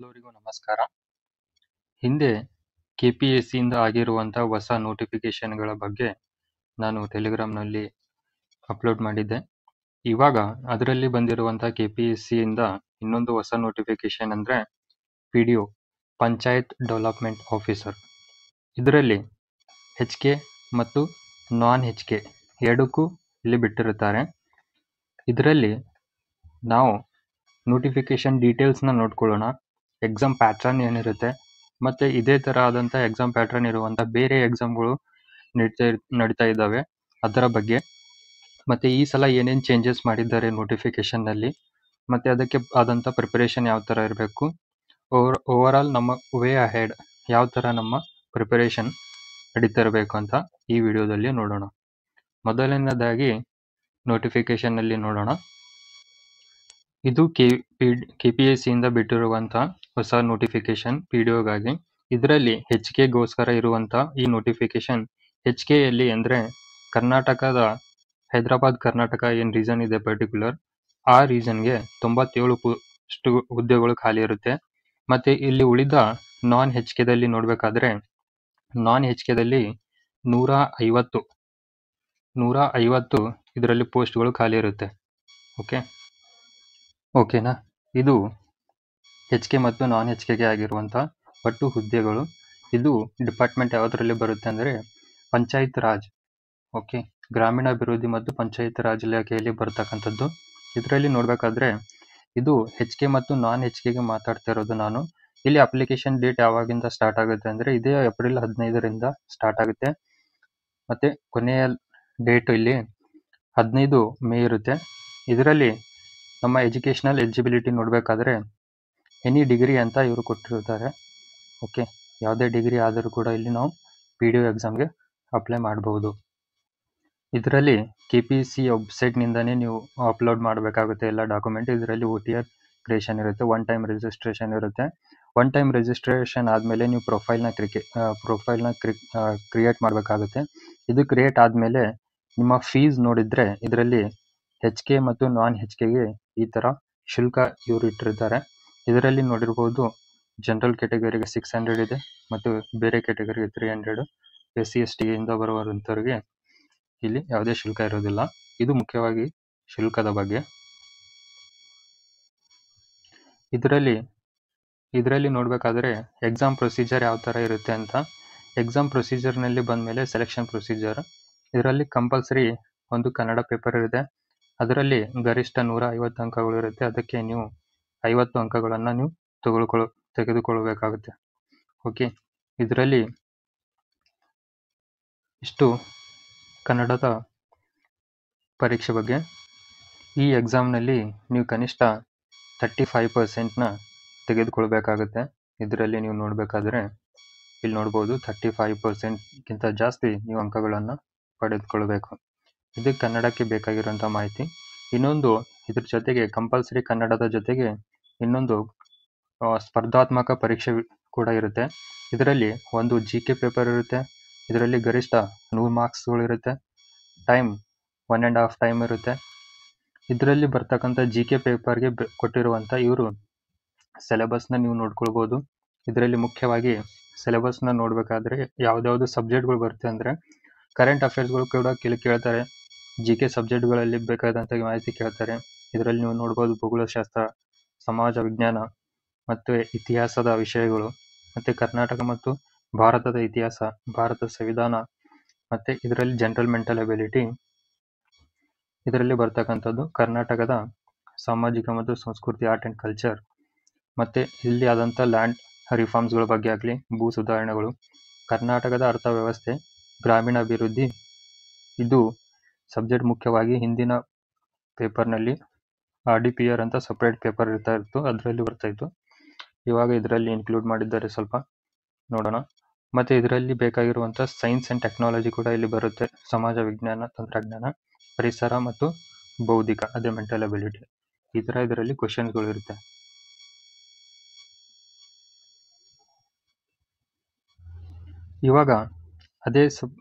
ಎಲ್ಲರಿಗೂ ನಮಸ್ಕಾರ. ಹಿಂದೆ KPSC ಇಂದ ಆಗಿರುವಂಥ ಹೊಸ ನೋಟಿಫಿಕೇಶನ್ಗಳ ಬಗ್ಗೆ ನಾನು ಟೆಲಿಗ್ರಾಮ್ನಲ್ಲಿ ಅಪ್ಲೋಡ್ ಮಾಡಿದ್ದೆ. ಇವಾಗ ಅದರಲ್ಲಿ ಬಂದಿರುವಂಥ KPSC ಇಂದ ಇನ್ನೊಂದು ಹೊಸ ನೋಟಿಫಿಕೇಶನ್ ಅಂದರೆ PDO ಪಂಚಾಯತ್ ಡೆವಲಪ್ಮೆಂಟ್ ಆಫೀಸರ್. ಇದರಲ್ಲಿ HK ಮತ್ತು ನಾನ್ HK ಎರಡಕ್ಕೂ ಇಲ್ಲಿ ಬಿಟ್ಟಿರುತ್ತಾರೆ. ಇದರಲ್ಲಿ ನಾವು ನೋಟಿಫಿಕೇಶನ್ ಡೀಟೇಲ್ಸ್ನ ನೋಡ್ಕೊಳ್ಳೋಣ. ಎಕ್ಸಾಮ್ ಪ್ಯಾಟ್ರನ್ ಏನಿರುತ್ತೆ ಮತ್ತು ಇದೇ ಥರ ಆದಂಥ ಎಕ್ಸಾಮ್ ಪ್ಯಾಟ್ರನ್ ಇರುವಂಥ ಬೇರೆ ಎಕ್ಸಾಮ್ಗಳು ನಡೀತಾ ಇದ್ದಾವೆ ಅದರ ಬಗ್ಗೆ, ಮತ್ತು ಈ ಸಲ ಏನೇನು ಚೇಂಜಸ್ ಮಾಡಿದ್ದಾರೆ ನೋಟಿಫಿಕೇಷನ್ನಲ್ಲಿ, ಮತ್ತು ಅದಕ್ಕೆ ಆದಂಥ ಪ್ರಿಪರೇಷನ್ ಯಾವ ಥರ ಇರಬೇಕು, ಓವರಾಲ್ ನಮ್ಮ ವೇ ಅಹೆಡ್ ಯಾವ ಥರ ನಮ್ಮ ಪ್ರಿಪರೇಷನ್ ನಡೀತಾ ಇರಬೇಕು ಅಂತ ಈ ವಿಡಿಯೋದಲ್ಲಿ ನೋಡೋಣ. ಮೊದಲನೇದಾಗಿ ನೋಟಿಫಿಕೇಷನ್ನಲ್ಲಿ ನೋಡೋಣ. ಇದು KPSC ಇಂದ ಬಿಟ್ಟಿರುವಂಥ ಹೊಸ ನೋಟಿಫಿಕೇಶನ್ PDOಗಾಗಿ. ಇದರಲ್ಲಿ HKಗೋಸ್ಕರ ಇರುವಂಥ ಈ ನೋಟಿಫಿಕೇಶನ್. HKಯಲ್ಲಿ ಅಂದರೆ ಕರ್ನಾಟಕದ ಹೈದರಾಬಾದ್ ಕರ್ನಾಟಕ ಏನು ರೀಸನ್ ಇದೆ ಪರ್ಟಿಕ್ಯುಲರ್, ಆ ರೀಸನ್ಗೆ 97 ಹುದ್ದೆಗಳು ಖಾಲಿ ಇರುತ್ತೆ. ಮತ್ತು ಇಲ್ಲಿ ಉಳಿದ ನಾನ್ HKದಲ್ಲಿ ನೋಡಬೇಕಾದ್ರೆ ನಾನ್ HKದಲ್ಲಿ 150 ಇದರಲ್ಲಿ ಪೋಸ್ಟ್ಗಳು ಖಾಲಿ ಇರುತ್ತೆ. ಓಕೆನಾ? ಇದು HK ಮತ್ತು ನಾನ್ HKಗೆ ಆಗಿರುವಂಥ ಒಟ್ಟು ಹುದ್ದೆಗಳು. ಇದು ಡಿಪಾರ್ಟ್ಮೆಂಟ್ ಯಾವುದರಲ್ಲಿ ಬರುತ್ತೆ ಅಂದರೆ ಪಂಚಾಯತ್ ರಾಜ್, ಗ್ರಾಮೀಣಾಭಿವೃದ್ಧಿ ಮತ್ತು ಪಂಚಾಯತ್ ರಾಜ್ ಇಲಾಖೆಯಲ್ಲಿ ಬರ್ತಕ್ಕಂಥದ್ದು. ಇದರಲ್ಲಿ ನೋಡಬೇಕಾದ್ರೆ ಇದು HK ಮತ್ತು ನಾನ್ HKಗೆ ಮಾತಾಡ್ತಾ ಇರೋದು ನಾನು. ಇಲ್ಲಿ ಅಪ್ಲಿಕೇಶನ್ ಡೇಟ್ ಯಾವಾಗಿಂದ ಸ್ಟಾರ್ಟ್ ಆಗುತ್ತೆ ಅಂದರೆ ಇದೇ ಏಪ್ರಿಲ್ 15ರಿಂದ ಸ್ಟಾರ್ಟ್ ಆಗುತ್ತೆ. ಮತ್ತು ಕೊನೆಯ ಡೇಟ್ ಇಲ್ಲಿ 15 ಮೇ ಇರುತ್ತೆ. ಇದರಲ್ಲಿ ನಮ್ಮ ಎಜುಕೇಷನಲ್ ಎಲಿಜಿಬಿಲಿಟಿ ನೋಡಬೇಕಾದ್ರೆ ಎನಿ ಡಿಗ್ರಿ ಅಂತ ಇವರು ಕೊಟ್ಟಿರ್ತಾರೆ. ಯಾವುದೇ ಡಿಗ್ರಿ ಆದರೂ ಕೂಡ ಇಲ್ಲಿ ನಾವು PDO ಎಕ್ಸಾಮ್ಗೆ ಅಪ್ಲೈ ಮಾಡಬಹುದು. ಇದರಲ್ಲಿ KPSC ವೆಬ್ಸೈಟ್ನಿಂದನೇ ನೀವು ಅಪ್ಲೋಡ್ ಮಾಡಬೇಕಾಗುತ್ತೆ ಎಲ್ಲ ಡಾಕ್ಯುಮೆಂಟ್. ಇದರಲ್ಲಿ OTR ಕ್ರಿಯೇಷನ್ ಇರುತ್ತೆ, ಒನ್ ಟೈಮ್ ರಿಜಿಸ್ಟ್ರೇಷನ್ ಇರುತ್ತೆ. ಒನ್ ಟೈಮ್ ರಿಜಿಸ್ಟ್ರೇಷನ್ ಆದಮೇಲೆ ನೀವು ಪ್ರೊಫೈಲ್ನ ಕ್ರಿಯೇಟ್ ಮಾಡಬೇಕಾಗುತ್ತೆ. ಇದು ಕ್ರಿಯೇಟ್ ಆದಮೇಲೆ ನಿಮ್ಮ ಫೀಸ್ ನೋಡಿದರೆ ಇದರಲ್ಲಿ HK ಮತ್ತು ನಾನ್ HKಗೆ ಈ ಥರ ಶುಲ್ಕ ಇವರು ಇಟ್ಟಿರ್ತಾರೆ. ಇದರಲ್ಲಿ ನೋಡಿರ್ಬೋದು ಜನರಲ್ ಕ್ಯಾಟಗರಿಗೆ 600 ಇದೆ ಮತ್ತು ಬೇರೆ ಕ್ಯಾಟಗರಿಗೆ 300. SC/ST ಇಂದ ಬರುವಂಥವ್ರಿಗೆ ಇಲ್ಲಿ ಯಾವುದೇ ಶುಲ್ಕ ಇರೋದಿಲ್ಲ. ಇದು ಮುಖ್ಯವಾಗಿ ಶುಲ್ಕದ ಬಗ್ಗೆ. ಇದರಲ್ಲಿ ನೋಡಬೇಕಾದ್ರೆ ಎಕ್ಸಾಮ್ ಪ್ರೊಸೀಜರ್ ಯಾವ ಥರ ಇರುತ್ತೆ ಅಂತ. ಎಕ್ಸಾಮ್ ಪ್ರೊಸೀಜರ್ನಲ್ಲಿ ಬಂದಮೇಲೆ ಸೆಲೆಕ್ಷನ್ ಪ್ರೊಸೀಜರ್. ಇದರಲ್ಲಿ ಕಂಪಲ್ಸರಿ ಒಂದು ಕನ್ನಡ ಪೇಪರ್ ಇದೆ. ಅದರಲ್ಲಿ ಗರಿಷ್ಠ 150 ಅಂಕಗಳು ಇರುತ್ತೆ. ಅದಕ್ಕೆ ನೀವು 50 ಅಂಕಗಳನ್ನು ನೀವು ತೆಗೆದುಕೊಳ್ಳಬೇಕಾಗುತ್ತೆ. ಇದರಲ್ಲಿ ಇಷ್ಟು ಕನ್ನಡದ ಪರೀಕ್ಷೆ ಬಗ್ಗೆ. ಈ ಎಕ್ಸಾಮ್ನಲ್ಲಿ ನೀವು ಕನಿಷ್ಠ 35%ನ ತೆಗೆದುಕೊಳ್ಬೇಕಾಗುತ್ತೆ. ಇದರಲ್ಲಿ ನೀವು ನೋಡಬೇಕಾದ್ರೆ ಇಲ್ಲಿ ನೋಡ್ಬೋದು 35%ಗಿಂತ ಜಾಸ್ತಿ ನೀವು ಅಂಕಗಳನ್ನು ಪಡೆದುಕೊಳ್ಬೇಕು. ಇದು ಕನ್ನಡಕ್ಕೆ ಬೇಕಾಗಿರುವಂಥ ಮಾಹಿತಿ. ಇನ್ನೊಂದು ಇದ್ರ ಜೊತೆಗೆ ಕಂಪಲ್ಸರಿ ಕನ್ನಡದ ಜೊತೆಗೆ ಇನ್ನೊಂದು ಸ್ಪರ್ಧಾತ್ಮಕ ಪರೀಕ್ಷೆ ಕೂಡ ಇರುತ್ತೆ. ಇದರಲ್ಲಿ ಒಂದು GK ಪೇಪರ್ ಇರುತ್ತೆ. ಇದರಲ್ಲಿ ಗರಿಷ್ಠ 100 ಮಾರ್ಕ್ಸ್ಗಳು ಇರುತ್ತೆ. ಟೈಮ್ 1.5 ಟೈಮ್ ಇರುತ್ತೆ. ಇದರಲ್ಲಿ ಬರ್ತಕ್ಕಂಥ GK ಪೇಪರ್ಗೆ ಕೊಟ್ಟಿರುವಂಥ ಇವರು ಸಿಲೆಬಸ್ನ ನೀವು ನೋಡ್ಕೊಳ್ಬೋದು. ಇದರಲ್ಲಿ ಮುಖ್ಯವಾಗಿ ಸಿಲೆಬಸ್ನ ನೋಡಬೇಕಾದ್ರೆ ಯಾವುದ್ಯಾವುದು ಸಬ್ಜೆಕ್ಟ್ಗಳು ಬರುತ್ತೆ ಅಂದರೆ ಕರೆಂಟ್ ಅಫೇರ್ಸ್ಗಳು ಕೂಡ ಕೇಳ್ತಾರೆ. GK ಸಬ್ಜೆಕ್ಟ್ಗಳಲ್ಲಿ ಬೇಕಾದಂಥ ಮಾಹಿತಿ ಕೇಳ್ತಾರೆ. ಇದರಲ್ಲಿ ನೀವು ನೋಡ್ಬೋದು ಭೂಗೋಳಶಾಸ್ತ್ರ, ಸಮಾಜ ವಿಜ್ಞಾನ ಮತ್ತು ಇತಿಹಾಸದ ವಿಷಯಗಳು, ಮತ್ತು ಕರ್ನಾಟಕ ಮತ್ತು ಭಾರತದ ಇತಿಹಾಸ, ಭಾರತದ ಸಂವಿಧಾನ, ಮತ್ತು ಇದರಲ್ಲಿ ಜನರಲ್ ಮೆಂಟಲ್ ಎಬಿಲಿಟಿ. ಇದರಲ್ಲಿ ಬರ್ತಕ್ಕಂಥದ್ದು ಕರ್ನಾಟಕದ ಸಾಮಾಜಿಕ ಮತ್ತು ಸಂಸ್ಕೃತಿ, ಆರ್ಟ್ ಆ್ಯಂಡ್ ಕಲ್ಚರ್, ಮತ್ತು ಇಲ್ಲಿ ಆದಂಥ ಲ್ಯಾಂಡ್ ರಿಫಾರ್ಮ್ಸ್ಗಳ ಬಗ್ಗೆ ಆಗಲಿ, ಭೂ ಸುಧಾರಣೆಗಳು, ಕರ್ನಾಟಕದ ಅರ್ಥವ್ಯವಸ್ಥೆ, ಗ್ರಾಮೀಣಾಭಿವೃದ್ಧಿ. ಇದು ಸಬ್ಜೆಕ್ಟ್ ಮುಖ್ಯವಾಗಿ ಹಿಂದಿನ ಪೇಪರ್ನಲ್ಲಿ RDPR ಅಂತ ಸಪ್ರೇಟ್ ಪೇಪರ್ ಇತ್ತು, ಅದರಲ್ಲಿ ಬರ್ತಾಯಿತ್ತು. ಇವಾಗ ಇದರಲ್ಲಿ ಇನ್ಕ್ಲೂಡ್ ಮಾಡಿದ್ದಾರೆ. ಸ್ವಲ್ಪ ನೋಡೋಣ. ಮತ್ತು ಇದರಲ್ಲಿ ಬೇಕಾಗಿರುವಂಥ ಸೈನ್ಸ್ ಆ್ಯಂಡ್ ಟೆಕ್ನಾಲಜಿ ಕೂಡ ಇಲ್ಲಿ ಬರುತ್ತೆ. ಸಮಾಜ ವಿಜ್ಞಾನ, ತಂತ್ರಜ್ಞಾನ, ಪರಿಸರ ಮತ್ತು ಬೌದ್ಧಿಕ, ಅದೇ ಮೆಂಟಲ್ ಎಬಿಲಿಟಿ. ಈ ಥರ ಇದರಲ್ಲಿ ಕ್ವಶನ್ಸ್ಗಳು ಇರುತ್ತೆ. ಇವಾಗ ಅದೇ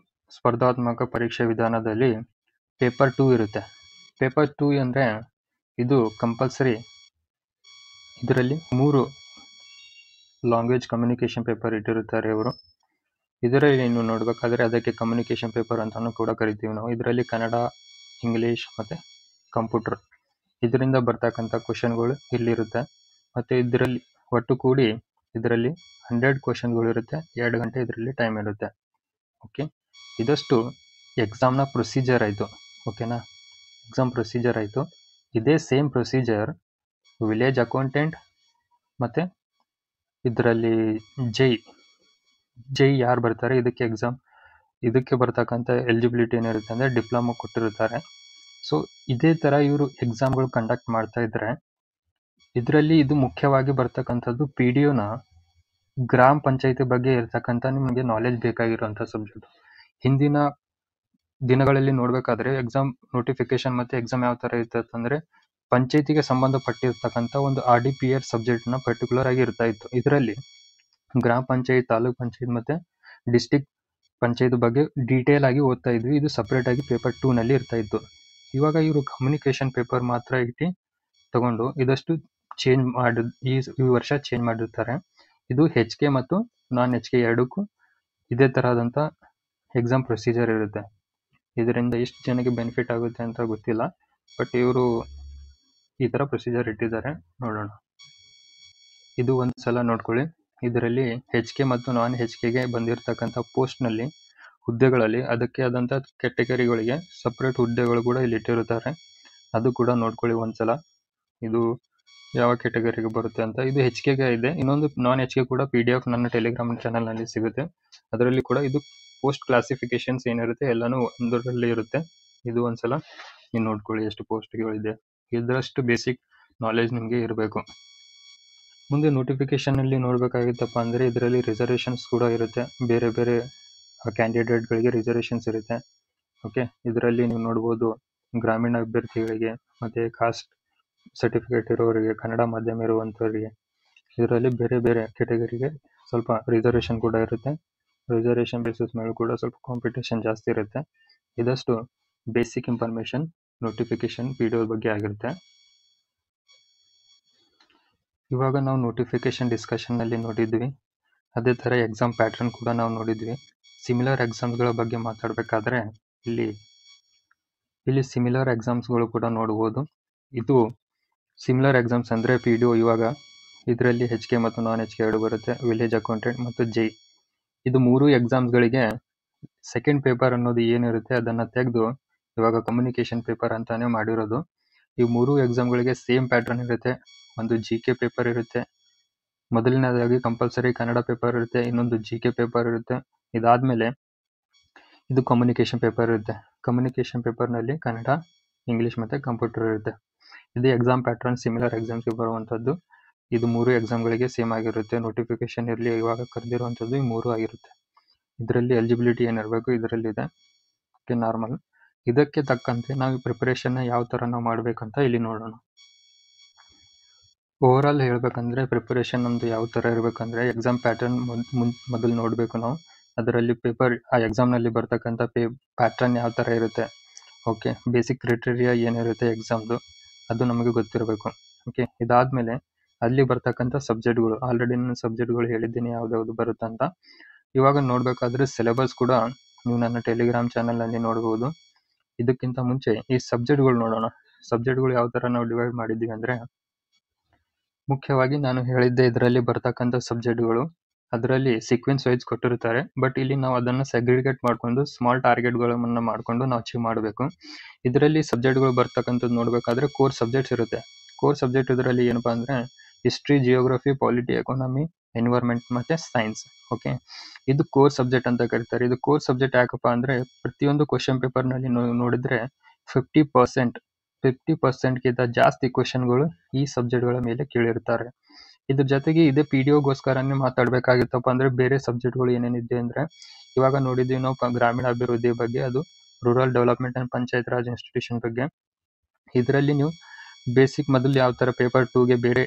ಸ್ಪರ್ಧಾತ್ಮಕ ಪರೀಕ್ಷೆ ವಿಧಾನದಲ್ಲಿ ಪೇಪರ್ 2 ಇರುತ್ತೆ. ಪೇಪರ್ 2 ಅಂದರೆ ಇದು ಕಂಪಲ್ಸರಿ. ಇದರಲ್ಲಿ 3 ಲ್ಯಾಂಗ್ವೇಜ್ ಕಮ್ಯುನಿಕೇಷನ್ ಪೇಪರ್ ಇಟ್ಟಿರುತ್ತಾರೆ ಇವರು. ಇದರಲ್ಲಿ ನೀವು ನೋಡಬೇಕಾದ್ರೆ ಅದಕ್ಕೆ ಕಮ್ಯುನಿಕೇಷನ್ ಪೇಪರ್ ಅಂತಾನು ಕೂಡ ಕರಿತೀವಿ ನಾವು. ಇದರಲ್ಲಿ ಕನ್ನಡ, ಇಂಗ್ಲೀಷ್ ಮತ್ತು ಕಂಪ್ಯೂಟರ್ ಇದರಿಂದ ಬರ್ತಕ್ಕಂಥ ಕ್ವಶನ್ಗಳು ಇಲ್ಲಿರುತ್ತೆ. ಮತ್ತು ಇದರಲ್ಲಿ ಒಟ್ಟು ಕೂಡಿ ಇದರಲ್ಲಿ 100 ಕ್ವಶನ್ಗಳು ಇರುತ್ತೆ. 2 ಗಂಟೆ ಇದರಲ್ಲಿ ಟೈಮ್ ಇರುತ್ತೆ. ಓಕೆ, ಇದಷ್ಟು ಎಕ್ಸಾಮ್ನ ಪ್ರೊಸೀಜರ್ ಆಯಿತು. ಓಕೆನಾ, ಎಕ್ಸಾಮ್ ಪ್ರೊಸೀಜರ್ ಆಯಿತು. ಇದೇ ಸೇಮ್ ಪ್ರೊಸೀಜರ್ ವಿಲೇಜ್ ಅಕೌಂಟೆಂಟ್ ಮತ್ತು ಇದರಲ್ಲಿ ಜೈ ಯಾರು ಬರ್ತಾರೆ ಇದಕ್ಕೆ ಎಕ್ಸಾಮ್, ಇದಕ್ಕೆ ಬರ್ತಕ್ಕಂಥ ಎಲಿಜಿಬಿಲಿಟಿ ಏನಿರುತ್ತೆ ಅಂದರೆ ಡಿಪ್ಲೊಮಾ ಕೊಟ್ಟಿರ್ತಾರೆ. ಸೊ ಇದೇ ಥರ ಇವರು ಎಕ್ಸಾಮ್ಗಳು ಕಂಡಕ್ಟ್ ಮಾಡ್ತಾ ಇದ್ದಾರೆ. ಇದರಲ್ಲಿ ಇದು ಮುಖ್ಯವಾಗಿ ಬರ್ತಕ್ಕಂಥದ್ದು PDOನ ಗ್ರಾಮ ಪಂಚಾಯತಿ ಬಗ್ಗೆ ಇರ್ತಕ್ಕಂಥ ನಿಮಗೆ ನಾಲೆಜ್ ಬೇಕಾಗಿರುವಂಥ ಸಬ್ಜೆಕ್ಟ್. ಹಿಂದಿನ ದಿನಗಳಲ್ಲಿ ನೋಡಬೇಕಾದ್ರೆ ಎಕ್ಸಾಮ್ ನೋಟಿಫಿಕೇಶನ್ ಮತ್ತು ಎಕ್ಸಾಮ್ ಯಾವ ಥರ ಇರ್ತದೆ ಅಂದರೆ ಪಂಚಾಯತಿಗೆ ಸಂಬಂಧಪಟ್ಟಿರ್ತಕ್ಕಂಥ ಒಂದು RDPR ಸಬ್ಜೆಕ್ಟ್ನ ಪರ್ಟಿಕ್ಯುಲರ್ ಆಗಿ ಇರ್ತಾ ಇತ್ತು. ಇದರಲ್ಲಿ ಗ್ರಾಮ ಪಂಚಾಯತ್, ತಾಲೂಕ್ ಪಂಚಾಯತ್ ಮತ್ತು ಡಿಸ್ಟಿಕ್ ಪಂಚಾಯತ್ ಬಗ್ಗೆ ಡೀಟೇಲ್ ಆಗಿ ಓದ್ತಾ ಇದ್ವಿ. ಇದು ಸಪ್ರೇಟ್ ಆಗಿ ಪೇಪರ್ 2ನಲ್ಲಿ ಇರ್ತಾ ಇತ್ತು. ಇವಾಗ ಇವರು ಕಮ್ಯುನಿಕೇಷನ್ ಪೇಪರ್ ಮಾತ್ರ ಇಟ್ಟು ತಗೊಂಡು ಇದಷ್ಟು ಚೇಂಜ್ ಮಾಡಿ ಈ ವರ್ಷ ಚೇಂಜ್ ಮಾಡಿರ್ತಾರೆ. ಇದು HK ಮತ್ತು ನಾನ್ HK ಎರಡಕ್ಕೂ ಇದೇ ಥರದಂಥ ಎಕ್ಸಾಮ್ ಪ್ರೊಸೀಜರ್ ಇರುತ್ತೆ. ಇದರಿಂದ ಎಷ್ಟು ಜನಕ್ಕೆ ಬೆನಿಫಿಟ್ ಆಗುತ್ತೆ ಅಂತ ಗೊತ್ತಿಲ್ಲ, ಬಟ್ ಇವರು ಈ ಥರ ಪ್ರೊಸೀಜರ್ ಇಟ್ಟಿದ್ದಾರೆ. ನೋಡೋಣ, ಇದು ಒಂದು ಸಲ ನೋಡ್ಕೊಳ್ಳಿ. ಇದರಲ್ಲಿ HK ಮತ್ತು ನಾನ್ HKಗೆ ಬಂದಿರತಕ್ಕಂಥ ಪೋಸ್ಟ್ನಲ್ಲಿ ಹುದ್ದೆಗಳಲ್ಲಿ ಅದಕ್ಕೆ ಆದಂಥ ಕ್ಯಾಟಗರಿಗಳಿಗೆ ಸಪ್ರೇಟ್ ಹುದ್ದೆಗಳು ಕೂಡ ಇಲ್ಲಿ ಇಟ್ಟಿರುತ್ತಾರೆ. ಅದು ಕೂಡ ನೋಡ್ಕೊಳ್ಳಿ ಒಂದ್ಸಲ, ಇದು ಯಾವ ಕ್ಯಾಟಗರಿಗೆ ಬರುತ್ತೆ ಅಂತ. ಇದು HKಗೆ ಇದೆ. ಇನ್ನೊಂದು ನಾನ್ HK ಕೂಡ PDF ನನ್ನ ಟೆಲಿಗ್ರಾಮ್ ಚಾನಲ್ನಲ್ಲಿ ಸಿಗುತ್ತೆ. ಅದರಲ್ಲಿ ಕೂಡ ಇದು ಪೋಸ್ಟ್ ಕ್ಲಾಸಿಫಿಕೇಶನ್ಸ್ ಏನಿರುತ್ತೆ ಎಲ್ಲನೂ ಒಂದರಲ್ಲಿ ಇರುತ್ತೆ. ಇದು ಒಂದ್ಸಲ ನೀವು ನೋಡ್ಕೊಳ್ಳಿ ಎಷ್ಟು ಪೋಸ್ಟ್ಗಳಿದೆ. ಇದರಷ್ಟು ಬೇಸಿಕ್ ನಾಲೆಜ್ ನಿಮಗೆ ಇರಬೇಕು. ಮುಂದೆ ನೋಟಿಫಿಕೇಷನಲ್ಲಿ ನೋಡಬೇಕಾಗಿತ್ತಪ್ಪ ಅಂದರೆ ಇದರಲ್ಲಿ ರಿಸರ್ವೇಷನ್ಸ್ ಕೂಡ ಇರುತ್ತೆ. ಬೇರೆ ಬೇರೆ ಕ್ಯಾಂಡಿಡೇಟ್ಗಳಿಗೆ ರಿಸರ್ವೇಷನ್ಸ್ ಇರುತ್ತೆ. ಓಕೆ, ಇದರಲ್ಲಿ ನೀವು ನೋಡ್ಬೋದು ಗ್ರಾಮೀಣ ಅಭ್ಯರ್ಥಿಗಳಿಗೆ ಮತ್ತು ಕಾಸ್ಟ್ ಸರ್ಟಿಫಿಕೇಟ್ ಇರೋರಿಗೆ, ಕನ್ನಡ ಮಾಧ್ಯಮ ಇರುವಂಥವರಿಗೆ, ಇದರಲ್ಲಿ ಬೇರೆ ಬೇರೆ ಕ್ಯಾಟಗರಿಗೆ ಸ್ವಲ್ಪ ರಿಸರ್ವೇಷನ್ ಕೂಡ ಇರುತ್ತೆ. ರಿಸರ್ವೇಷನ್ ಬೇಸಿಸ್ ಮೇಲೆ ಕೂಡ ಸ್ವಲ್ಪ ಕಾಂಪಿಟೇಷನ್ ಜಾಸ್ತಿ ಇರುತ್ತೆ. ಇದಷ್ಟು ಬೇಸಿಕ್ ಇನ್ಫಾರ್ಮೇಷನ್ ನೋಟಿಫಿಕೇಷನ್ PDO ಬಗ್ಗೆ ಆಗಿರುತ್ತೆ. ಇವಾಗ ನಾವು ನೋಟಿಫಿಕೇಷನ್ ಡಿಸ್ಕಷನ್ನಲ್ಲಿ ನೋಡಿದ್ವಿ. ಅದೇ ಥರ ಎಕ್ಸಾಮ್ ಪ್ಯಾಟ್ರನ್ ಕೂಡ ನಾವು ನೋಡಿದ್ವಿ. ಸಿಮಿಲರ್ ಎಕ್ಸಾಮ್ಸ್ಗಳ ಬಗ್ಗೆ ಮಾತಾಡಬೇಕಾದ್ರೆ ಇಲ್ಲಿ ಸಿಮಿಲರ್ ಎಕ್ಸಾಮ್ಸ್ಗಳು ಕೂಡ ನೋಡ್ಬೋದು. ಇದು ಸಿಮಿಲರ್ ಎಕ್ಸಾಮ್ಸ್ ಅಂದರೆ PDO ಇವಾಗ ಇದರಲ್ಲಿ HK ಮತ್ತು ನಾನ್ HK ಎರಡು ಬರುತ್ತೆ. ವಿಲೇಜ್ ಅಕೌಂಟೆಂಟ್ ಮತ್ತು ಜೈ, ಇದು ಮೂರು ಎಕ್ಸಾಮ್ಸ್ಗಳಿಗೆ ಸೆಕೆಂಡ್ ಪೇಪರ್ ಅನ್ನೋದು ಏನಿರುತ್ತೆ ಅದನ್ನು ತೆಗೆದು ಇವಾಗ ಕಮ್ಯುನಿಕೇಷನ್ ಪೇಪರ್ ಅಂತಾನೆ ಮಾಡಿರೋದು. ಈ ಮೂರು ಎಕ್ಸಾಮ್ಗಳಿಗೆ ಸೇಮ್ ಪ್ಯಾಟ್ರನ್ ಇರುತ್ತೆ. ಒಂದು GK ಪೇಪರ್ ಇರುತ್ತೆ, ಮೊದಲನೇದಾಗಿ ಕಂಪಲ್ಸರಿ ಕನ್ನಡ ಪೇಪರ್ ಇರುತ್ತೆ, ಇನ್ನೊಂದು GK ಪೇಪರ್ ಇರುತ್ತೆ. ಇದಾದಮೇಲೆ ಇದು ಕಮ್ಯುನಿಕೇಷನ್ ಪೇಪರ್ ಇರುತ್ತೆ. ಕಮ್ಯುನಿಕೇಷನ್ ಪೇಪರ್ನಲ್ಲಿ ಕನ್ನಡ, ಇಂಗ್ಲೀಷ್ ಮತ್ತು ಕಂಪ್ಯೂಟರ್ ಇರುತ್ತೆ. ಇದು ಎಕ್ಸಾಮ್ ಪ್ಯಾಟ್ರನ್ ಸಿಮಿಲರ್ ಎಕ್ಸಾಮ್ಸ್ಗೆ ಬರುವಂಥದ್ದು. ಇದು ಮೂರು ಎಕ್ಸಾಮ್ಗಳಿಗೆ ಸೇಮ್ ಆಗಿರುತ್ತೆ. ನೋಟಿಫಿಕೇಷನ್ ಇರಲಿ ಇವಾಗ ಕರೆದಿರುವಂಥದ್ದು ಈ ಮೂರು ಆಗಿರುತ್ತೆ. ಇದರಲ್ಲಿ ಎಲಿಜಿಬಿಲಿಟಿ ಏನಿರಬೇಕು ಇದರಲ್ಲಿದೆ. Okay, normal. ಇದಕ್ಕೆ ತಕ್ಕಂತೆ ನಾವು ಪ್ರಿಪರೇಷನ್ನ ಯಾವ ಥರ ನಾವು ಮಾಡಬೇಕಂತ ಇಲ್ಲಿ ನೋಡೋಣ. ಓವರಾಲ್ ಹೇಳಬೇಕಂದ್ರೆ ಪ್ರಿಪರೇಷನ್ ನಮ್ಮದು ಯಾವ ಥರ ಇರಬೇಕಂದ್ರೆ ಎಕ್ಸಾಮ್ ಪ್ಯಾಟರ್ನ್ ಮೊದಲು ನೋಡಬೇಕು ನಾವು. ಅದರಲ್ಲಿ ಪೇಪರ್ ಆ ಎಕ್ಸಾಮ್ನಲ್ಲಿ ಬರ್ತಕ್ಕಂಥ ಪ್ಯಾಟ್ರನ್ ಯಾವ ಥರ ಇರುತ್ತೆ. ಓಕೆ, ಬೇಸಿಕ್ ಕ್ರೈಟೀರಿಯಾ ಏನಿರುತ್ತೆ ಎಕ್ಸಾಮ್ದು ಅದು ನಮಗೆ ಗೊತ್ತಿರಬೇಕು. ಓಕೆ, ಇದಾದಮೇಲೆ ಅಲ್ಲಿ ಬರ್ತಕ್ಕಂಥ ಸಬ್ಜೆಕ್ಟ್ಗಳು, ಆಲ್ರೆಡಿ ನಾನು ಸಬ್ಜೆಕ್ಟ್ಗಳು ಹೇಳಿದ್ದೀನಿ ಯಾವುದ್ಯಾವುದು ಬರುತ್ತಂತ. ಇವಾಗ ನೋಡಬೇಕಾದ್ರೆ ಸಿಲೆಬಸ್ ಕೂಡ ನೀವು ನನ್ನ ಟೆಲಿಗ್ರಾಮ್ ಚಾನಲ್ನಲ್ಲಿ ನೋಡ್ಬೋದು. ಇದಕ್ಕಿಂತ ಮುಂಚೆ ಈ ಸಬ್ಜೆಕ್ಟ್ಗಳು ನೋಡೋಣ. ಸಬ್ಜೆಕ್ಟ್ಗಳು ಯಾವ ಥರ ನಾವು ಡಿವೈಡ್ ಮಾಡಿದ್ದೀವಿ ಅಂದರೆ ಮುಖ್ಯವಾಗಿ ನಾನು ಹೇಳಿದ್ದೆ ಇದರಲ್ಲಿ ಬರ್ತಕ್ಕಂಥ ಸಬ್ಜೆಕ್ಟ್ಗಳು ಅದರಲ್ಲಿ ಸೀಕ್ವೆನ್ಸ್ ವೈಸ್ ಕೊಟ್ಟಿರ್ತಾರೆ. ಬಟ್ ಇಲ್ಲಿ ನಾವು ಅದನ್ನು ಸೆಗ್ರಿಗೇಟ್ ಮಾಡಿಕೊಂಡು ಸ್ಮಾಲ್ ಟಾರ್ಗೆಟ್ಗಳನ್ನು ಮಾಡಿಕೊಂಡು ನಾವು ಅಚೀವ್ ಮಾಡಬೇಕು. ಇದರಲ್ಲಿ ಸಬ್ಜೆಕ್ಟ್ಗಳು ಬರ್ತಕ್ಕಂಥದ್ದು ನೋಡಬೇಕಾದ್ರೆ ಕೋರ್ ಸಬ್ಜೆಕ್ಟ್ಸ್ ಇರುತ್ತೆ. ಕೋರ್ ಸಬ್ಜೆಕ್ಟ್ ಇದರಲ್ಲಿ ಏನಪ್ಪ ಅಂದರೆ history, geography, polity, economy, environment ಮತ್ತು ಸೈನ್ಸ್. ಓಕೆ, ಇದು ಕೋರ್ ಸಬ್ಜೆಕ್ಟ್ ಅಂತ ಕರೀತಾರೆ. ಇದು ಕೋರ್ ಸಬ್ಜೆಕ್ಟ್ ಯಾಕಪ್ಪ ಅಂದರೆ ಪ್ರತಿಯೊಂದು ಕ್ವಶನ್ ಪೇಪರ್ನಲ್ಲಿ ನೋಡಿದ್ರೆ 50%ಗಿಂತ ಜಾಸ್ತಿ ಕ್ವಶನ್ಗಳು ಈ ಸಬ್ಜೆಕ್ಟ್ಗಳ ಮೇಲೆ ಕೇಳಿರ್ತಾರೆ. ಇದ್ರ ಜೊತೆಗೆ ಇದೇ PDOಗೋಸ್ಕರನೇ ಮಾತಾಡಬೇಕಾಗಿತ್ತಪ್ಪ ಅಂದರೆ ಬೇರೆ ಸಬ್ಜೆಕ್ಟ್ಗಳು ಏನೇನಿದೆ ಅಂದರೆ ಇವಾಗ ನೋಡಿದ್ದೀವಿ ನಾವು ಗ್ರಾಮೀಣ ಅಭಿವೃದ್ಧಿ ಬಗ್ಗೆ, ಅದು rural development and panchayat Raj institution ಬಗ್ಗೆ. ಇದರಲ್ಲಿ ನೀವು ಬೇಸಿಕ್ ಮೊದಲು ಯಾವ ಥರ ಪೇಪರ್ 2ಗೆ ಬೇರೆ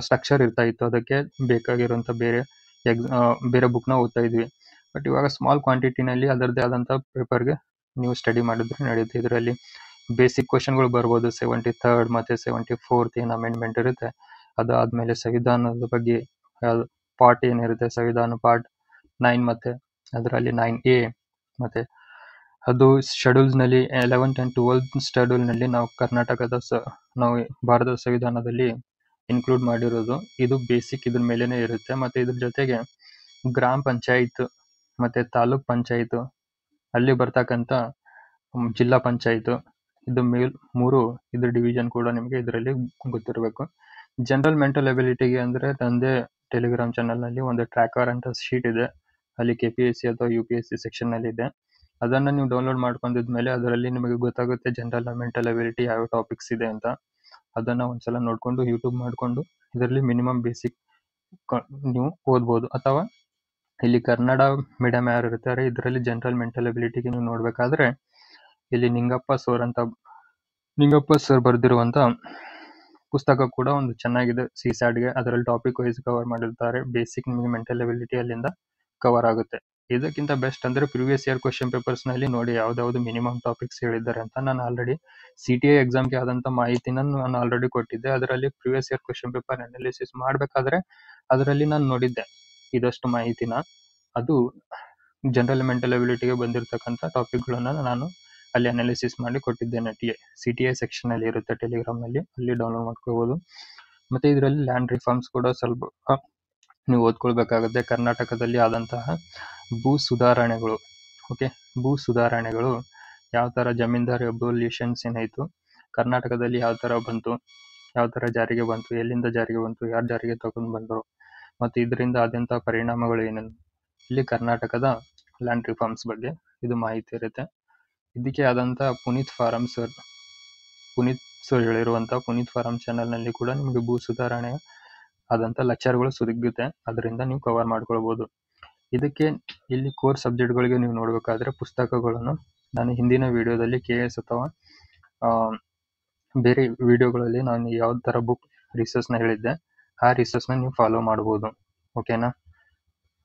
ಸ್ಟ್ರಕ್ಚರ್ ಇರ್ತಾ ಇತ್ತು, ಅದಕ್ಕೆ ಬೇಕಾಗಿರುವಂಥ ಬೇರೆ ಬುಕ್ನ ಓದ್ತಾ ಇದ್ವಿ. ಬಟ್ ಇವಾಗ ಸ್ಮಾಲ್ ಕ್ವಾಂಟಿಟಿನಲ್ಲಿ ಅದರದ್ದೇ ಆದಂಥ ಪೇಪರ್ಗೆ ನೀವು ಸ್ಟಡಿ ಮಾಡಿದ್ರೆ ನಡೆಯುತ್ತೆ. ಇದರಲ್ಲಿ ಬೇಸಿಕ್ ಕ್ವಶನ್ಗಳು ಬರ್ಬೋದು. 73rd ಮತ್ತು 74th ಏನು ಅಮೆಂಡ್ಮೆಂಟ್ ಇರುತ್ತೆ, ಅದಾದಮೇಲೆ ಸಂವಿಧಾನದ ಬಗ್ಗೆ ಪಾರ್ಟ್ ಏನಿರುತ್ತೆ ಸಂವಿಧಾನ ಪಾರ್ಟ್ 9 ಮತ್ತು ಅದರಲ್ಲಿ 9A ಮತ್ತು ಅದು ಶೆಡ್ಯೂಲ್ಸ್ನಲ್ಲಿ 11th and 12th ಶೆಡ್ಯೂಲ್ನಲ್ಲಿ ನಾವು ಕರ್ನಾಟಕದ ನಾವು ಭಾರತದ ಸಂವಿಧಾನದಲ್ಲಿ ಇನ್ಕ್ಲೂಡ್ ಮಾಡಿರೋದು. ಇದು ಬೇಸಿಕ್ ಇದ್ರ ಮೇಲೇನೆ ಇರುತ್ತೆ. ಮತ್ತು ಇದ್ರ ಜೊತೆಗೆ ಗ್ರಾಮ ಪಂಚಾಯತ್ ಮತ್ತು ತಾಲೂಕ್ ಪಂಚಾಯತ್ ಅಲ್ಲಿ ಬರ್ತಕ್ಕಂಥ ಜಿಲ್ಲಾ ಪಂಚಾಯತ್ ಇದು ಮೂರು ಇದ್ರ ಡಿವಿಷನ್ ಕೂಡ ನಿಮಗೆ ಇದರಲ್ಲಿ ಗೊತ್ತಿರಬೇಕು. ಜನರಲ್ ಮೆಂಟಲ್ ಎಬಿಲಿಟಿಗೆ ಅಂದರೆ ತಂದೆ ಟೆಲಿಗ್ರಾಮ್ ಚಾನಲ್ನಲ್ಲಿ ಒಂದು ಟ್ರ್ಯಾಕರ್ ಅಂತ ಶೀಟ್ ಇದೆ. ಅಲ್ಲಿ KPSC ಅಥವಾ UPSC ಸೆಕ್ಷನ್ನಲ್ಲಿ ಇದೆ. ಅದನ್ನು ನೀವು ಡೌನ್ಲೋಡ್ ಮಾಡ್ಕೊಂಡಿದ್ಮೇಲೆ ಅದರಲ್ಲಿ ನಿಮಗೆ ಗೊತ್ತಾಗುತ್ತೆ ಜನರಲ್ ಮೆಂಟಲ್ ಎಬಿಲಿಟಿ ಯಾವ ಟಾಪಿಕ್ಸ್ ಇದೆ ಅಂತ. ಅದನ್ನು ಒಂದ್ಸಲ ನೋಡಿಕೊಂಡು ಯೂಟ್ಯೂಬ್ ಮಾಡಿಕೊಂಡು ಇದರಲ್ಲಿ ಮಿನಿಮಮ್ ಬೇಸಿಕ್ ನೀವು ಓದ್ಬೋದು. ಅಥವಾ ಇಲ್ಲಿ ಕನ್ನಡ ಮೀಡಿಯಂ ಯಾರು ಇರ್ತಾರೆ ಇದರಲ್ಲಿ ಜನರಲ್ ಮೆಂಟಲ್ ಎಬಿಲಿಟಿಗೆ ನೀವು ನೋಡಬೇಕಾದ್ರೆ ಇಲ್ಲಿ ನಿಂಗಪ್ಪ ಸರ್ ಬರೆದಿರುವಂಥ ಪುಸ್ತಕ ಕೂಡ ಒಂದು ಚೆನ್ನಾಗಿದೆ. CSATಗೆ ಅದರಲ್ಲಿ ಟಾಪಿಕ್ ವೈಸ್ ಕವರ್ ಮಾಡಿರ್ತಾರೆ. ಬೇಸಿಕ್ ನಿಮಗೆ ಮೆಂಟಲ್ ಎಬಿಲಿಟಿ ಅಲ್ಲಿಂದ ಕವರ್ ಆಗುತ್ತೆ. ಇದಕ್ಕಿಂತ ಬೆಸ್ಟ್ ಅಂದರೆ ಪ್ರಿವಿಯಸ್ ಇಯರ್ ಕ್ವಶನ್ ಪೇಪರ್ಸ್ನಲ್ಲಿ ನೋಡಿ ಯಾವ್ದಾವ್ದು ಮಿನಿಮಮ್ ಟಾಪಿಕ್ಸ್ ಹೇಳಿದ್ದಾರೆ ಅಂತ. ನಾನು ಆಲ್ರೆಡಿ CTA ಎಕ್ಸಾಮ್ಗೆ ಆದಂಥ ಮಾಹಿತಿನ ನಾನು ಆಲ್ರೆಡಿ ಕೊಟ್ಟಿದ್ದೆ. ಅದರಲ್ಲಿ previous year question paper analysis ಮಾಡಬೇಕಾದ್ರೆ ಅದರಲ್ಲಿ ನಾನು ನೋಡಿದ್ದೆ ಇದಷ್ಟು ಮಾಹಿತಿನ. ಅದು ಜನರಲ್ ಮೆಂಟಲ್ ಎಬಿಲಿಟಿಗೆ ಬಂದಿರತಕ್ಕಂಥ ಟಾಪಿಕ್ಗಳನ್ನು ನಾನು ಅಲ್ಲಿ ಅನಾಲಿಸಿಸ್ ಮಾಡಿ ಕೊಟ್ಟಿದ್ದೇನೆ. CTA ಸೆಕ್ಷನಲ್ಲಿ ಇರುತ್ತೆ ಟೆಲಿಗ್ರಾಮ್ನಲ್ಲಿ, ಅಲ್ಲಿ ಡೌನ್ಲೋಡ್ ಮಾಡ್ಕೋಬೋದು. ಮತ್ತು ಇದರಲ್ಲಿ ಲ್ಯಾಂಡ್ ರಿಫಾರ್ಮ್ಸ್ ಕೂಡ ಸ್ವಲ್ಪ ನೀವು ಓದ್ಕೊಳ್ಬೇಕಾಗುತ್ತೆ. ಕರ್ನಾಟಕದಲ್ಲಿ ಆದಂತಹ ಭೂ ಸುಧಾರಣೆಗಳು ಭೂ ಸುಧಾರಣೆಗಳು ಯಾವ ಥರ ಜಮೀನ್ದಾರಿ ಅಬೋಲ್ಯೂಷನ್ಸ್ ಏನಾಯಿತು ಕರ್ನಾಟಕದಲ್ಲಿ ಯಾವ ಥರ ಬಂತು, ಯಾವ ಥರ ಜಾರಿಗೆ ಬಂತು, ಎಲ್ಲಿಂದ ಜಾರಿಗೆ ಬಂತು, ಯಾರು ಜಾರಿಗೆ ತಗೊಂಡು ಬಂದರು, ಮತ್ತು ಇದರಿಂದ ಆದಂಥ ಪರಿಣಾಮಗಳು ಏನೇನು, ಇಲ್ಲಿ ಕರ್ನಾಟಕದ ಲ್ಯಾಂಡ್ ರಿಫಾರ್ಮ್ಸ್ ಬಗ್ಗೆ ಇದು ಮಾಹಿತಿ ಇರುತ್ತೆ. ಇದಕ್ಕೆ ಆದಂಥ ಪುನೀತ್ ಸರ್ ಹೇಳಿರುವಂಥ ಪುನೀತ್ ಫಾರಂ ಚಾನಲ್ನಲ್ಲಿ ಕೂಡ ನಿಮಗೆ ಭೂ ಸುಧಾರಣೆ ಆದಂಥ ಲೆಕ್ಚರ್ಗಳು ಸಿಗುತ್ತೆ. ಅದರಿಂದ ನೀವು ಕವರ್ ಮಾಡ್ಕೊಳ್ಬೋದು. ಇದಕ್ಕೆ ಇಲ್ಲಿ ಕೋರ್ ಸಬ್ಜೆಕ್ಟ್ಗಳಿಗೆ ನೀವು ನೋಡಬೇಕಾದ್ರೆ ಪುಸ್ತಕಗಳನ್ನು ನಾನು ಹಿಂದಿನ ವಿಡಿಯೋದಲ್ಲಿ KS ಅಥವಾ ಬೇರೆ ವಿಡಿಯೋಗಳಲ್ಲಿ ನಾನು ಯಾವ ಥರ ಬುಕ್ ರಿಸರ್ಚ್ನ ಹೇಳಿದ್ದೆ ಆ ರಿಸರ್ಚ್ನ ನೀವು ಫಾಲೋ ಮಾಡ್ಬೋದು. ಓಕೆನಾ?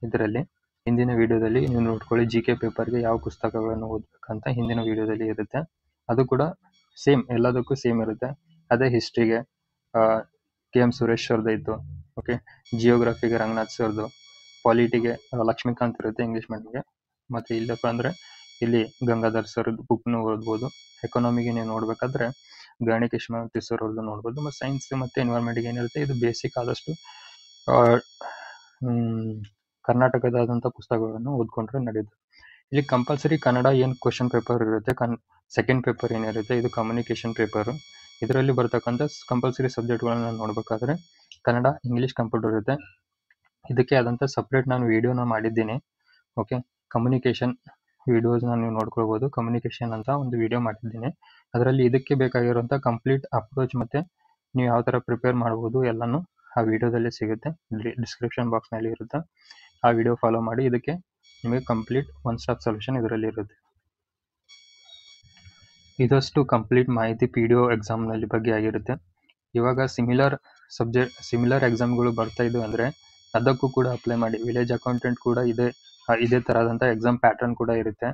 ಇದರಲ್ಲಿ ಹಿಂದಿನ ವಿಡಿಯೋದಲ್ಲಿ ನೀವು ನೋಡ್ಕೊಳ್ಳಿ. GK ಪೇಪರ್ಗೆ ಯಾವ ಪುಸ್ತಕಗಳನ್ನು ಓದಬೇಕಂತ ಹಿಂದಿನ ವಿಡಿಯೋದಲ್ಲಿ ಇರುತ್ತೆ. ಅದು ಕೂಡ ಸೇಮ್, ಎಲ್ಲದಕ್ಕೂ ಸೇಮ್ ಇರುತ್ತೆ. ಅದೇ ಹಿಸ್ಟ್ರಿಗೆ KM ಸುರೇಶ್ ಸರ್ದು ಇತ್ತು. ಜಿಯೋಗ್ರಫಿಗೆ ರಂಗನಾಥ್ ಸರ್ದು, ಪಾಲಿಟಿಗೆ ಲಕ್ಷ್ಮೀಕಾಂತ್ ಇರುತ್ತೆ ಇಂಗ್ಲೀಷ್ ಮೀಡಿಯಮ್ಗೆ. ಮತ್ತು ಇಲ್ಲಪ್ಪ ಅಂದರೆ ಇಲ್ಲಿ ಗಂಗಾಧರ್ ಸರ್ದು ಬುಕ್ನು ಓದ್ಬೋದು. ಎಕಾನಮಿಗೆ ನೀವು ನೋಡಬೇಕಾದ್ರೆ ಗಾಣಿ ಕೃಷ್ಣಮೂರ್ತಿ ಸರ್ ಅವ್ರದ್ದು ನೋಡ್ಬೋದು. ಮತ್ತು ಸೈನ್ಸ್ ಮತ್ತು ಎನ್ವೈರ್ಮೆಂಟ್ಗೆ ಏನಿರುತ್ತೆ ಇದು ಬೇಸಿಕ್ ಆದಷ್ಟು ಕರ್ನಾಟಕದಾದಂಥ ಪುಸ್ತಕಗಳನ್ನು ಓದ್ಕೊಂಡ್ರೆ ನಡೆಯುತ್ತೆ. ಇಲ್ಲಿ ಕಂಪಲ್ಸರಿ ಕನ್ನಡ ಏನು ಕ್ವಶನ್ ಪೇಪರ್ ಇರುತ್ತೆ, ಸೆಕೆಂಡ್ ಪೇಪರ್ ಏನಿರುತ್ತೆ ಇದು ಕಮ್ಯುನಿಕೇಷನ್ ಪೇಪರು. ಇದರಲ್ಲಿ ಬರ್ತಕ್ಕಂಥ ಕಂಪಲ್ಸರಿ ಸಬ್ಜೆಕ್ಟ್ಗಳನ್ನ ನೋಡಬೇಕಾದ್ರೆ ಕನ್ನಡ, ಇಂಗ್ಲೀಷ್, ಕಂಪ್ಯೂಟರ್ ಇರುತ್ತೆ. ಇದಕ್ಕೆ ಆದಂಥ ಸಪ್ರೇಟ್ ನಾನು ವಿಡಿಯೋನ ಮಾಡಿದ್ದೀನಿ. ಕಮ್ಯುನಿಕೇಷನ್ ವಿಡಿಯೋಸ್ನ ನೀವು ನೋಡ್ಕೊಳ್ಬೋದು. ಕಮ್ಯುನಿಕೇಷನ್ ಅಂತ ಒಂದು ವಿಡಿಯೋ ಮಾಡಿದ್ದೀನಿ. ಅದರಲ್ಲಿ ಇದಕ್ಕೆ ಬೇಕಾಗಿರುವಂಥ ಕಂಪ್ಲೀಟ್ ಅಪ್ರೋಚ್ ಮತ್ತು ನೀವು ಯಾವ ಥರ ಪ್ರಿಪೇರ್ ಮಾಡ್ಬೋದು ಎಲ್ಲನೂ ಆ ವಿಡಿಯೋದಲ್ಲೇ ಸಿಗುತ್ತೆ. ಡಿಸ್ಕ್ರಿಪ್ಷನ್ ಬಾಕ್ಸ್ನಲ್ಲಿ ಇರುತ್ತೆ. ಆ ವಿಡಿಯೋ ಫಾಲೋ ಮಾಡಿ. ಇದಕ್ಕೆ ನಿಮಗೆ ಕಂಪ್ಲೀಟ್ ಒನ್ ಸ್ಟಾಪ್ ಸೊಲ್ಯೂಷನ್ ಇದರಲ್ಲಿ ಇರುತ್ತೆ. ಇದಷ್ಟು ಕಂಪ್ಲೀಟ್ ಮಾಹಿತಿ PDO ಎಕ್ಸಾಮ್ನಲ್ಲಿ ಬಗ್ಗೆ ಆಗಿರುತ್ತೆ. ಇವಾಗ ಸಿಮಿಲರ್ ಎಕ್ಸಾಮ್ಗಳು ಬರ್ತಾ ಇದ್ದು ಅಂದರೆ ಅದಕ್ಕೂ ಕೂಡ ಅಪ್ಲೈ ಮಾಡಿ. ವಿಲೇಜ್ ಅಕೌಂಟೆಂಟ್ ಕೂಡ ಇದೇ ಥರದಂಥ ಎಕ್ಸಾಮ್ ಪ್ಯಾಟರ್ನ್ ಕೂಡ ಇರುತ್ತೆ.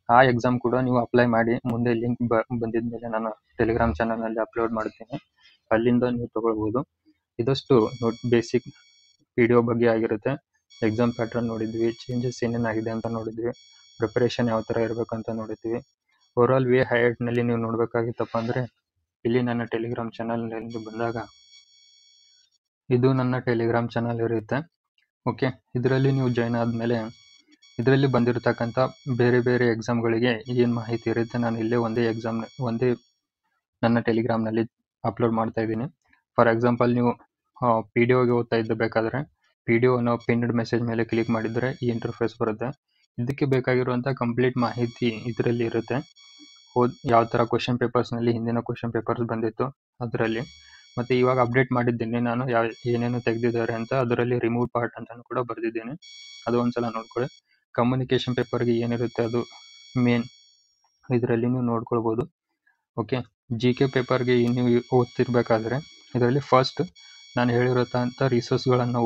ಆ ಎಕ್ಸಾಮ್ ಕೂಡ ನೀವು ಅಪ್ಲೈ ಮಾಡಿ. ಮುಂದೆ ಲಿಂಕ್ ಬಂದಿದ ಮೇಲೆ ನಾನು ಟೆಲಿಗ್ರಾಮ್ ಚಾನಲ್ನಲ್ಲಿ ಅಪ್ಲೋಡ್ ಮಾಡ್ತೀನಿ, ಅಲ್ಲಿಂದ ನೀವು ತೊಗೊಳ್ಬೋದು. ಇದಷ್ಟು ಬೇಸಿಕ್ PDO ಬಗ್ಗೆ ಆಗಿರುತ್ತೆ. ಎಕ್ಸಾಮ್ ಪ್ಯಾಟರ್ನ್ ನೋಡಿದ್ವಿ, ಚೇಂಜಸ್ ಏನೇನಾಗಿದೆ ಅಂತ ನೋಡಿದ್ವಿ, ಪ್ರಿಪರೇಷನ್ ಯಾವ ಥರ ಇರಬೇಕಂತ ನೋಡಿದ್ವಿ. ಓವರಾಲ್ ವೇ ಹೈಯರ್ಟ್ನಲ್ಲಿ ನೀವು ನೋಡಬೇಕಾಗಿತ್ತಪ್ಪ ಅಂದರೆ ಇಲ್ಲಿ ನನ್ನ ಟೆಲಿಗ್ರಾಮ್ ಚಾನಲ್ನಲ್ಲಿ ಬಂದಾಗ ಇದು ನನ್ನ ಟೆಲಿಗ್ರಾಮ್ ಚಾನಲ್ ಇರುತ್ತೆ. ಇದರಲ್ಲಿ ನೀವು ಜಾಯ್ನ್ ಆದಮೇಲೆ ಇದರಲ್ಲಿ ಬಂದಿರತಕ್ಕಂಥ ಬೇರೆ ಬೇರೆ ಎಕ್ಸಾಮ್ಗಳಿಗೆ ಏನು ಮಾಹಿತಿ ಇರುತ್ತೆ ನಾನು ಇಲ್ಲೇ ಒಂದೇ ನನ್ನ ಟೆಲಿಗ್ರಾಮ್ನಲ್ಲಿ ಅಪ್ಲೋಡ್ ಮಾಡ್ತಾ ಇದ್ದೀನಿ. ಫಾರ್ ಎಕ್ಸಾಂಪಲ್ ನೀವು PDOಗೆ ಓದ್ತಾ ಇದ್ದಬೇಕಾದ್ರೆ PDO ಅನ್ನೋ ಪಿನ್ಡ್ ಮೆಸೇಜ್ ಮೇಲೆ ಕ್ಲಿಕ್ ಮಾಡಿದರೆ ಈ ಇಂಟರ್ಫೇಸ್ ಬರುತ್ತೆ. ಇದಕ್ಕೆ ಬೇಕಾಗಿರುವಂಥ ಕಂಪ್ಲೀಟ್ ಮಾಹಿತಿ ಇದರಲ್ಲಿ ಇರುತ್ತೆ. ಯಾವ ಥರ ಕ್ವಶನ್ ಪೇಪರ್ಸ್ನಲ್ಲಿ ಹಿಂದಿನ ಕ್ವಶನ್ ಪೇಪರ್ಸ್ ಬಂದಿತ್ತು ಅದರಲ್ಲಿ, ಮತ್ತು ಇವಾಗ ಅಪ್ಡೇಟ್ ಮಾಡಿದ್ದೀನಿ ನಾನು ಏನೇನು ತೆಗೆದಿದ್ದಾರೆ ಅಂತ. ಅದರಲ್ಲಿ ರಿಮೂವ್ ಪಾರ್ಟ್ ಅಂತಲೂ ಕೂಡ ಬರೆದಿದ್ದೀನಿ, ಅದು ಒಂದ್ಸಲ ನೋಡ್ಕೊಳ್ಳಿ. ಕಮ್ಯುನಿಕೇಷನ್ ಪೇಪರ್ಗೆ ಏನಿರುತ್ತೆ ಅದು ಮೇನ್ ಇದರಲ್ಲಿ ನೀವು ನೋಡ್ಕೊಳ್ಬೋದು. GK ಪೇಪರ್ಗೆ ನೀವು ಓದ್ತಿರ್ಬೇಕಾದ್ರೆ ಇದರಲ್ಲಿ ಫಸ್ಟ್ ನಾನು ಹೇಳಿರೋಂಥ ರಿಸೋರ್ಸ್ಗಳನ್ನು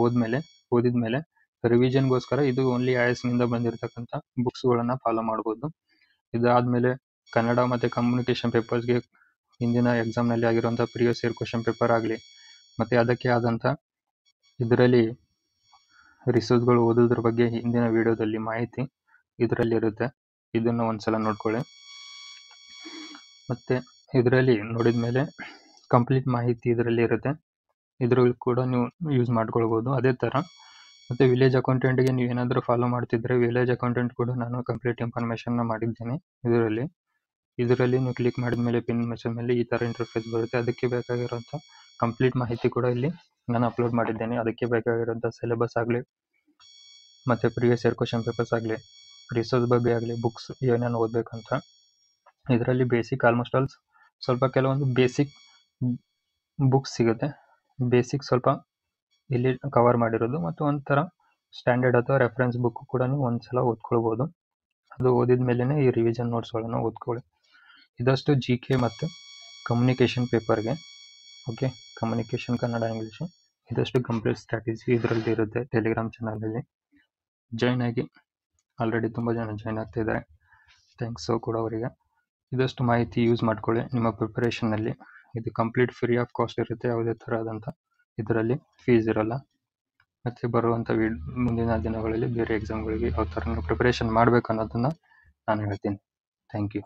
ಓದಿದ್ಮೇಲೆ ರಿವಿಷನ್ಗೋಸ್ಕರ ಇದು ಓನ್ಲಿ IASನಿಂದ ಬಂದಿರತಕ್ಕಂಥ ಬುಕ್ಸ್ಗಳನ್ನು ಫಾಲೋ ಮಾಡ್ಬೋದು. ಇದಾದಮೇಲೆ ಕನ್ನಡ ಮತ್ತು ಕಮ್ಯುನಿಕೇಷನ್ ಪೇಪರ್ಸ್ಗೆ ಹಿಂದಿನ ಎಕ್ಸಾಮ್ನಲ್ಲಿ ಆಗಿರುವಂಥ ಪ್ರಿವಿಯಸ್ ಇಯರ್ ಕ್ವಶನ್ ಪೇಪರ್ ಆಗಲಿ, ಮತ್ತು ಅದಕ್ಕೆ ಆದಂಥ ಇದರಲ್ಲಿ ರಿಸೋರ್ಸ್ಗಳು ಓದೋದ್ರ ಬಗ್ಗೆ ಹಿಂದಿನ ವಿಡಿಯೋದಲ್ಲಿ ಮಾಹಿತಿ ಇದರಲ್ಲಿ ಇರುತ್ತೆ, ಇದನ್ನು ಒಂದ್ಸಲ ನೋಡ್ಕೊಳ್ಳಿ. ಮತ್ತೆ ಇದರಲ್ಲಿ ನೋಡಿದ ಮೇಲೆ ಕಂಪ್ಲೀಟ್ ಮಾಹಿತಿ ಇದರಲ್ಲಿ ಇರುತ್ತೆ, ಇದರಲ್ಲಿ ಕೂಡ ನೀವು ಯೂಸ್ ಮಾಡ್ಕೊಳ್ಬೋದು. ಅದೇ ಥರ ಮತ್ತು ವಿಲೇಜ್ ಅಕೌಂಟೆಂಟ್ಗೆ ನೀವು ಏನಾದರೂ ಫಾಲೋ ಮಾಡ್ತಿದ್ರೆ ವಿಲೇಜ್ ಅಕೌಂಟೆಂಟ್ ಕೂಡ ನಾನು ಕಂಪ್ಲೀಟ್ ಇನ್ಫಾರ್ಮೇಷನ್ನ ಮಾಡಿದ್ದೀನಿ ಇದರಲ್ಲಿ ನೀವು ಕ್ಲಿಕ್ ಮಾಡಿದ ಮೇಲೆ ಪಿನ್ ಮೆಸೇಜ್ ಮೇಲೆ ಈ ಥರ ಇಂಟರ್ಫೇಸ್ ಬರುತ್ತೆ. ಅದಕ್ಕೆ ಬೇಕಾಗಿರೋಂಥ ಕಂಪ್ಲೀಟ್ ಮಾಹಿತಿ ಕೂಡ ಇಲ್ಲಿ ನಾನು ಅಪ್ಲೋಡ್ ಮಾಡಿದ್ದೇನೆ. ಅದಕ್ಕೆ ಬೇಕಾಗಿರೋಂಥ ಸಿಲೆಬಸ್ ಆಗಲಿ ಮತ್ತು ಪ್ರಿವಿಯಸ್ ಇಯರ್ ಕ್ವಶನ್ ಪೇಪರ್ಸ್ ಆಗಲಿ, ರಿಸೋರ್ಸ್ ಬಗ್ಗೆ ಆಗಲಿ, ಬುಕ್ಸ್ ಏನೇನು ಓದಬೇಕಂತ ಇದರಲ್ಲಿ ಬೇಸಿಕ್ ಆಲ್ಮೋಸ್ಟ್ ಆಲ್ ಸ್ವಲ್ಪ ಕೆಲವೊಂದು ಬೇಸಿಕ್ ಬುಕ್ಸ್ ಸಿಗುತ್ತೆ. ಬೇಸಿಕ್ ಸ್ವಲ್ಪ ಇಲ್ಲಿ ಕವರ್ ಮಾಡಿರೋದು ಮತ್ತು ಒಂಥರ ಸ್ಟ್ಯಾಂಡರ್ಡ್ ಅಥವಾ ರೆಫರೆನ್ಸ್ ಬುಕ್ ಕೂಡ ನೀವು ಒಂದ್ಸಲ ಓದ್ಕೊಳ್ಬೋದು. ಅದು ಓದಿದ ಮೇಲೇ ಈ ರಿವಿಷನ್ ನೋಟ್ಸ್ಗಳನ್ನು ಓದ್ಕೊಳ್ಳಿ. ಇದಷ್ಟು GK ಮತ್ತು ಕಮ್ಯುನಿಕೇಷನ್ ಪೇಪರ್ಗೆ. ಓಕೆ, ಕಮ್ಯುನಿಕೇಷನ್ ಕನ್ನಡ ಇಂಗ್ಲೀಷು ಇದಷ್ಟು ಕಂಪ್ಲೀಟ್ ಸ್ಟ್ರಾಟಜಿ ಇದರಲ್ಲಿ ಇರುತ್ತೆ. ಟೆಲಿಗ್ರಾಮ್ ಚಾನಲಲ್ಲಿ ಜಾಯ್ನ್ ಆಗಿ ಆಲ್ರೆಡಿ ತುಂಬ ಜನ ಜಾಯ್ನ್ ಆಗ್ತಿದ್ದಾರೆ, ಥ್ಯಾಂಕ್ಸು ಕೂಡ ಅವರಿಗೆ. ಇದಷ್ಟು ಮಾಹಿತಿ ಯೂಸ್ ಮಾಡ್ಕೊಳ್ಳಿ ನಿಮ್ಮ ಪ್ರಿಪರೇಷನ್ನಲ್ಲಿ. ಇದು ಕಂಪ್ಲೀಟ್ ಫ್ರೀ ಆಫ್ ಕಾಸ್ಟ್ ಇರುತ್ತೆ, ಯಾವುದೇ ಥರ ಆದಂಥ ಇದರಲ್ಲಿ ಫೀಸ್ ಇರೋಲ್ಲ. ಮತ್ತು ಬರುವಂಥ ಮುಂದಿನ ದಿನಗಳಲ್ಲಿ ಬೇರೆ ಎಕ್ಸಾಮ್ಗಳಿಗೆ ಯಾವ ಥರ ಪ್ರಿಪರೇಷನ್ ಮಾಡಬೇಕು ಅನ್ನೋದನ್ನು ನಾನು ಹೇಳ್ತೀನಿ. Thank you.